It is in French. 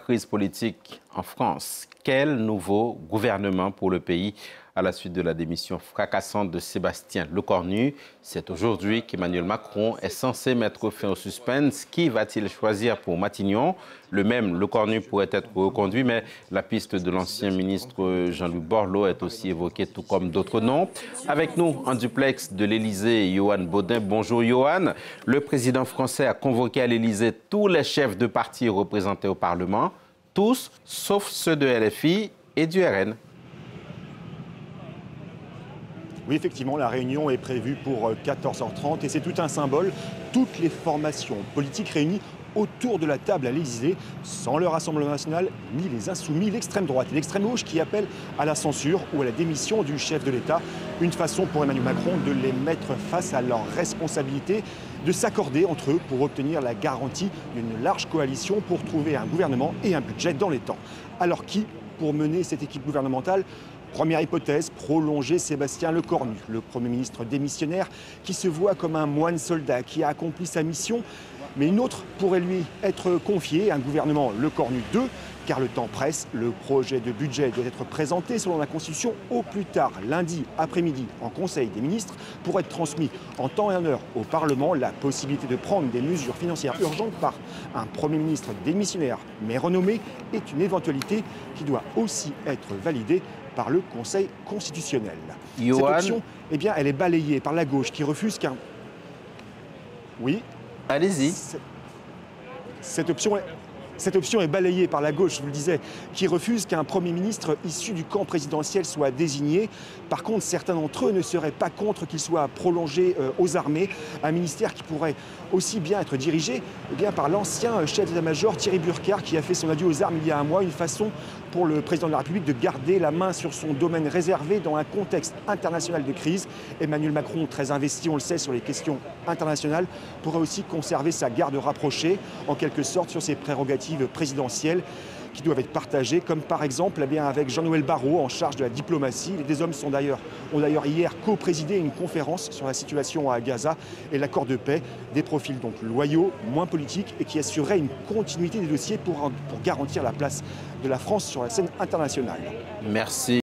crise politique en France. Quel nouveau gouvernement pour le pays à la suite de la démission fracassante de Sébastien Lecornu? C'est aujourd'hui qu'Emmanuel Macron est censé mettre fin au suspense. Qui va-t-il choisir pour Matignon? Le même Lecornu pourrait être reconduit, mais la piste de l'ancien ministre Jean-Louis Borloo est aussi évoquée, tout comme d'autres noms. Avec nous, en duplex de l'Élysée, Yohann Baudin. Bonjour Yohann. Le président français a convoqué à l'Élysée tous les chefs de parti représentés au Parlement, tous sauf ceux de LFI et du RN. Oui, effectivement, la réunion est prévue pour 14h30 et c'est tout un symbole. Toutes les formations politiques réunies autour de la table à l'Élysée, sans le Rassemblement national, ni les Insoumis, l'extrême droite et l'extrême gauche qui appellent à la censure ou à la démission du chef de l'État. Une façon pour Emmanuel Macron de les mettre face à leurs responsabilités, de s'accorder entre eux pour obtenir la garantie d'une large coalition pour trouver un gouvernement et un budget dans les temps. Alors qui pour mener cette équipe gouvernementale? Première hypothèse, prolonger Sébastien Lecornu, le Premier ministre démissionnaire qui se voit comme un moine soldat qui a accompli sa mission. Mais une autre pourrait lui être confiée, un gouvernement Lecornu 2, car le temps presse. Le projet de budget doit être présenté selon la Constitution au plus tard lundi après-midi en Conseil des ministres pour être transmis en temps et en heure au Parlement. La possibilité de prendre des mesures financières urgentes par un Premier ministre démissionnaire mais renommé est une éventualité qui doit aussi être validée par le Conseil constitutionnel. Yohann... Cette option, eh bien, elle est balayée par la gauche qui refuse qu'un... Oui. Allez-y. Cette option est balayée par la gauche, je vous le disais, qui refuse qu'un Premier ministre issu du camp présidentiel soit désigné. Par contre, certains d'entre eux ne seraient pas contre qu'il soit prolongé aux armées, un ministère qui pourrait aussi bien être dirigé par l'ancien chef d'état-major Thierry Burkhardt, qui a fait son adieu aux armes il y a un mois, une façon pour le président de la République de garder la main sur son domaine réservé dans un contexte international de crise. Emmanuel Macron, très investi, on le sait, sur les questions internationales, pourrait aussi conserver sa garde rapprochée, en quelque sorte, sur ses prérogatives présidentielles qui doivent être partagées, comme par exemple avec Jean-Noël Barrot en charge de la diplomatie. Les deux hommes ont d'ailleurs hier co-présidé une conférence sur la situation à Gaza et l'accord de paix, des profils donc loyaux, moins politiques et qui assureraient une continuité des dossiers pour garantir la place de la France sur la scène internationale. Merci.